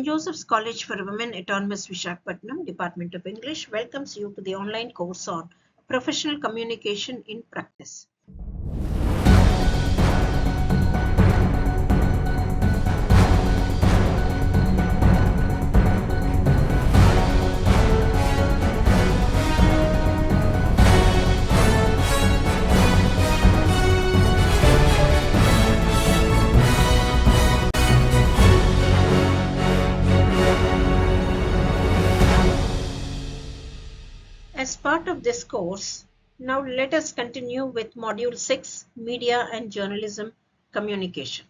St. Joseph's College for Women, Autonomous Visakhapatnam, Department of English, welcomes you to the online course on Professional Communication in Practice. As part of this course, now let us continue with Module 6, Media and Journalism Communication,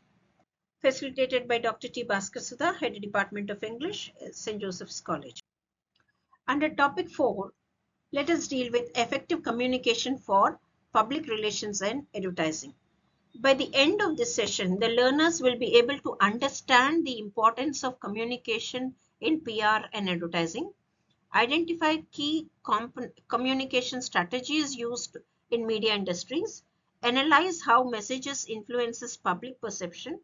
facilitated by Dr. T. Bhaskar Sudha, Head Department of English, St. Joseph's College. Under Topic 4, let us deal with effective communication for public relations and advertising. By the end of this session, the learners will be able to understand the importance of communication in PR and advertising, identify key communication strategies used in media industries, analyze how messages influences public perception,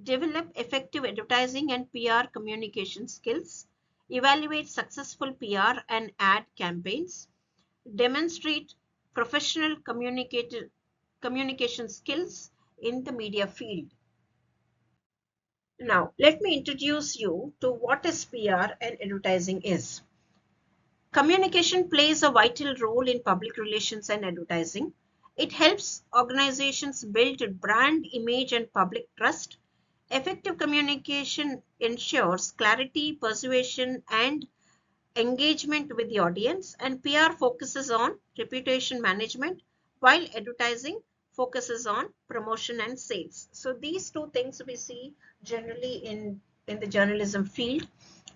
develop effective advertising and PR communication skills, evaluate successful PR and ad campaigns, demonstrate professional communication skills in the media field. Now, let me introduce you to what is PR and advertising is. Communication plays a vital role in public relations and advertising. It helps organizations build brand image and public trust. Effective communication ensures clarity, persuasion, and engagement with the audience, and PR focuses on reputation management, while advertising focuses on promotion and sales. So these two things we see generally in the journalism field.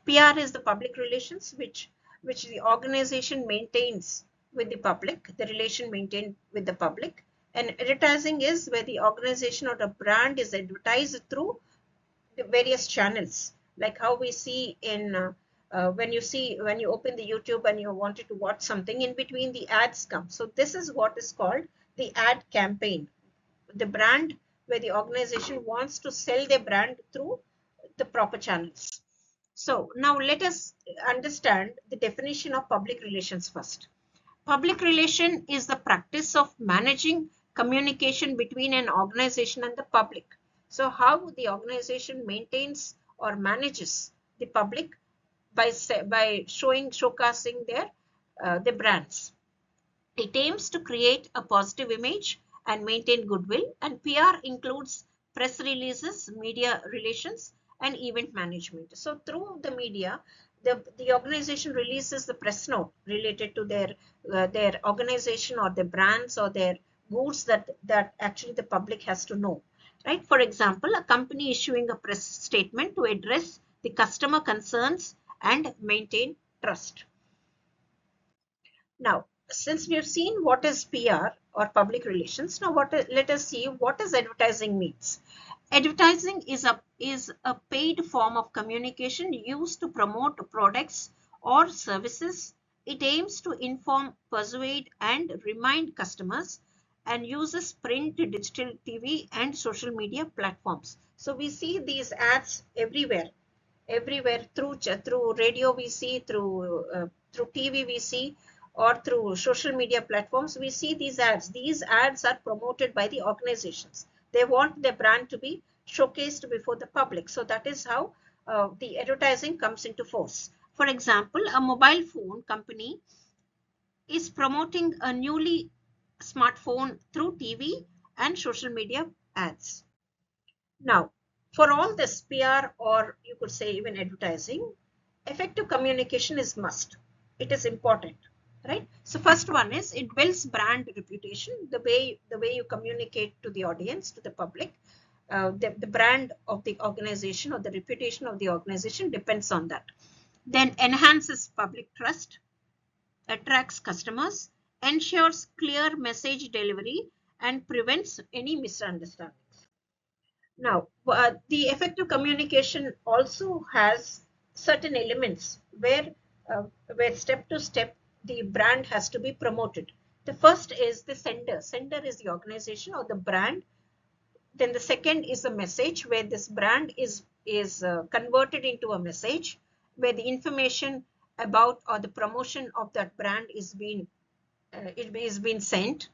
PR is the public relations, which the organization maintains with the public, the relation maintained with the public. And advertising is where the organization or the brand is advertised through the various channels, like how we see in when you open the YouTube and you wanted to watch something, in between the ads come. So this is what is called the ad campaign, the brand where the organization wants to sell their brand through the proper channels. So now let us understand the definition of public relations first. Public relation is the practice of managing communication between an organization and the public. So how the organization maintains or manages the public by showcasing their brands. It aims to create a positive image and maintain goodwill, and PR includes press releases, media relations, and event management. So through the media, the organization releases the press note related to their organization or their brands or their goods that actually the public has to know. Right? For example, a company issuing a press statement to address the customer concerns and maintain trust. Now, since we have seen what is PR or public relations, now let us see what is advertising means. Advertising is a paid form of communication used to promote products or services. It aims to inform, persuade, and remind customers, and uses print, digital TV, and social media platforms. So we see these ads everywhere through radio we see, through TV we see, or through social media platforms we see these ads. These ads are promoted by the organizations. They want their brand to be showcased before the public. So that is how the advertising comes into force. For example, a mobile phone company is promoting a newly smartphone through TV and social media ads. Now, for all this PR, or you could say even advertising, effective communication is must. It is important, right? So first one is it builds brand reputation. The way you communicate to the audience, to the public, the brand of the organization or the reputation of the organization depends on that. Then enhances public trust, attracts customers, ensures clear message delivery, and prevents any misunderstandings. Now, the effective communication also has certain elements where step to step the brand has to be promoted. The first is the sender. Sender is the organization or the brand. Then the second is the message, where this brand is converted into a message where the information about or the promotion of that brand is being sent,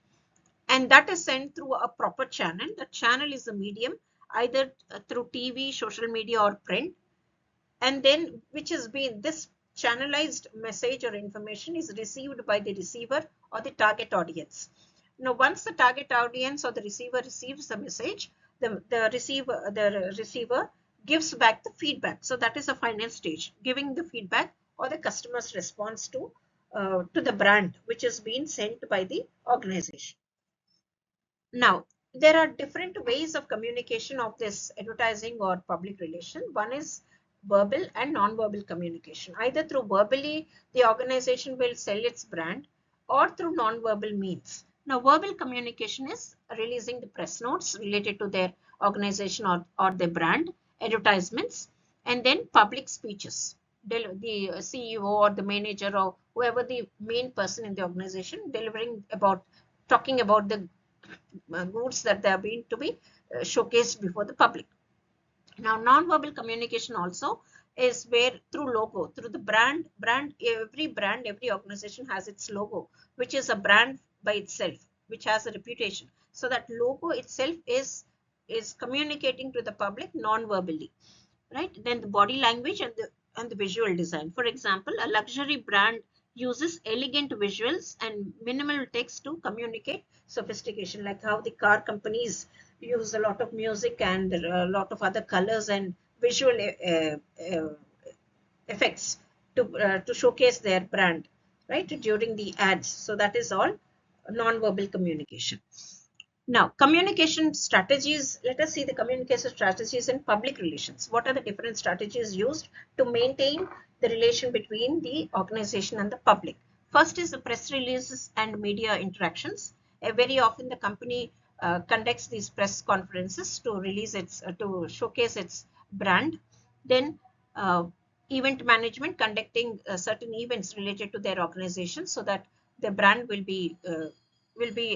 and that is sent through a proper channel. The channel is a medium, either through TV, social media, or print, and then which has been this channelized message or information is received by the receiver or the target audience. Now, once the target audience or the receiver receives the message, the receiver gives back the feedback. So that is a final stage, giving the feedback or the customer's response to the brand which has been sent by the organization. Now, there are different ways of communication of this advertising or public relation. One is verbal and non-verbal communication. Either through verbally, the organization will sell its brand, or through non-verbal means. Now, verbal communication is releasing the press notes related to their organization or their brand, advertisements, and then public speeches. The CEO or the manager or whoever the main person in the organization talking about the goods that they are being to be showcased before the public. Now, non-verbal communication also is where through logo, through the brand, every organization has its logo, which is a brand by itself, which has a reputation. So that logo itself is communicating to the public non-verbally, right? Then the body language and the visual design. For example, a luxury brand uses elegant visuals and minimal text to communicate sophistication, like how the car companies use a lot of music and a lot of other colors and visual effects to showcase their brand, right, during the ads. So that is all non-verbal communication. Now, communication strategies. Let us see the communication strategies in public relations. What are the different strategies used to maintain the relation between the organization and the public? First is the press releases and media interactions. Very often the company conducts these press conferences to to showcase its brand. Then event management, conducting certain events related to their organization so that the brand will be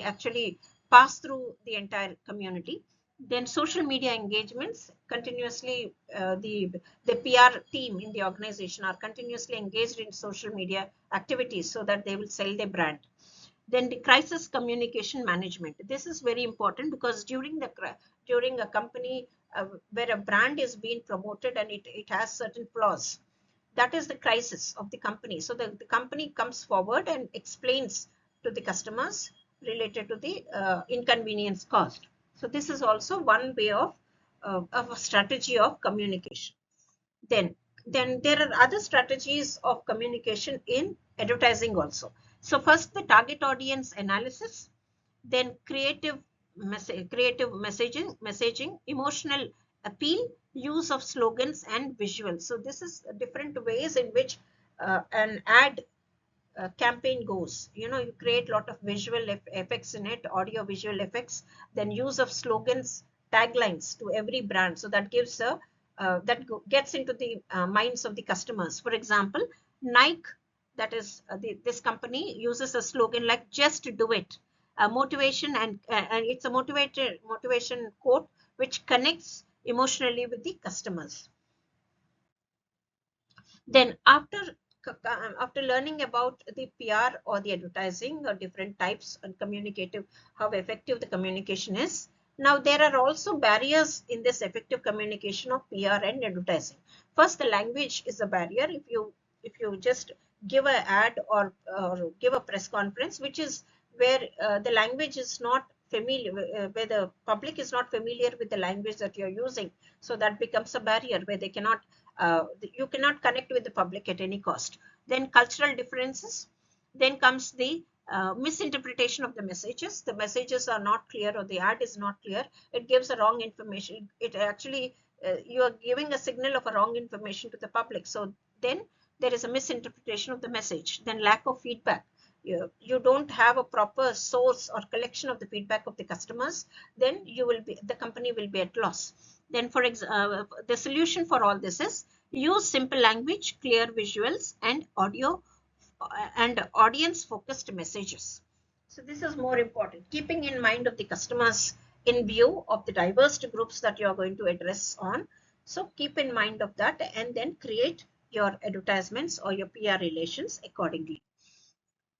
actually pass through the entire community. Then social media engagements, continuously the PR team in the organization are continuously engaged in social media activities so that they will sell their brand. Then the crisis communication management. This is very important because during a company where a brand is being promoted and it has certain flaws, that is the crisis of the company. So the company comes forward and explains to the customers related to the inconvenience caused. So this is also one way of a strategy of communication. Then there are other strategies of communication in advertising also. So first, the target audience analysis, then creative messaging, emotional appeal, use of slogans and visuals. So this is different ways in which an ad campaign goes. You create a lot of visual effects in it, audio visual effects, then use of slogans, taglines to every brand. So that gives gets into the minds of the customers. For example, Nike, that is this company uses a slogan like "Just do it," motivation, and it's a motivation quote which connects emotionally with the customers. Then after learning about the PR or the advertising or different types and communicative, how effective the communication is, now there are also barriers in this effective communication of PR and advertising. First, the language is a barrier. If you just give an ad or give a press conference, which is where the language is not familiar, where the public is not familiar with the language that you're using, so that becomes a barrier where you cannot connect with the public at any cost. Then cultural differences. Then comes the misinterpretation of the messages. The messages are not clear or the ad is not clear. It gives a wrong information. It actually, you are giving a signal of a wrong information to the public. So then there is a misinterpretation of the message. Then lack of feedback. You don't have a proper source or collection of the feedback of the customers, then the company will be at loss. Then the solution for all this is use simple language, clear visuals, and audio and audience focused messages. So this is more important, keeping in mind of the customers in view of the diverse groups that you are going to address on. So keep in mind of that and then create your advertisements or your PR relations accordingly.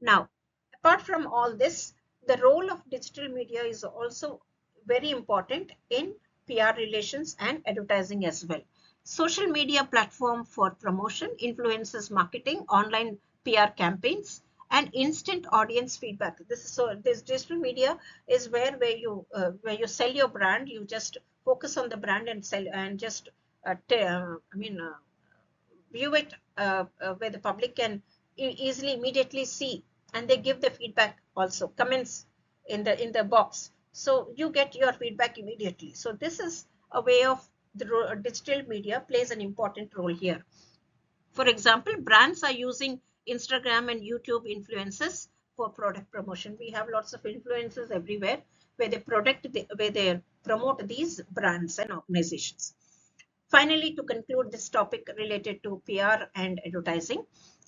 Now, apart from all this, the role of digital media is also very important in PR relations and advertising as well. Social media platform for promotion, influencers marketing, online PR campaigns, and instant audience feedback. This digital media is where you sell your brand. You just focus on the brand and sell and just view it where the public can easily immediately see, and they give the feedback also, comments in the box, so you get your feedback immediately. So this is a way of the digital media plays an important role here. For example, brands are using Instagram and YouTube influencers for product promotion. We have lots of influencers everywhere where where they promote these brands and organizations. Finally, to conclude this topic related to PR and advertising,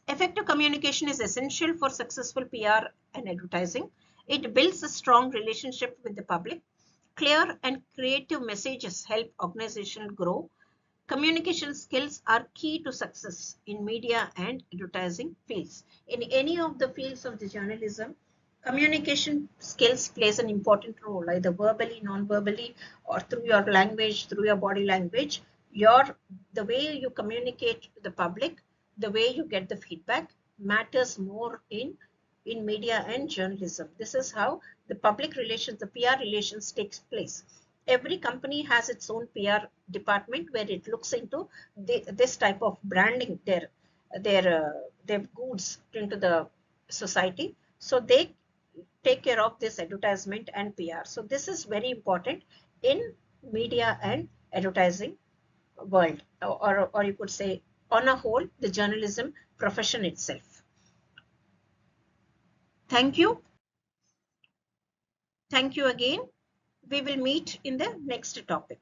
effective communication is essential for successful PR and advertising. It builds a strong relationship with the public. Clear and creative messages help organizations grow. Communication skills are key to success in media and advertising fields. In any of the fields of the journalism, communication skills plays an important role, either verbally, non-verbally, or through your language, through your body language. The way you communicate to the public, the way you get the feedback matters more in media and journalism. This is how the public relations, the PR relations takes place. Every company has its own PR department where it looks into this type of branding their goods into the society. So they take care of this advertisement and PR. So this is very important in media and advertising world, or you could say on a whole, the journalism profession itself. Thank you. Thank you again. We will meet in the next topic.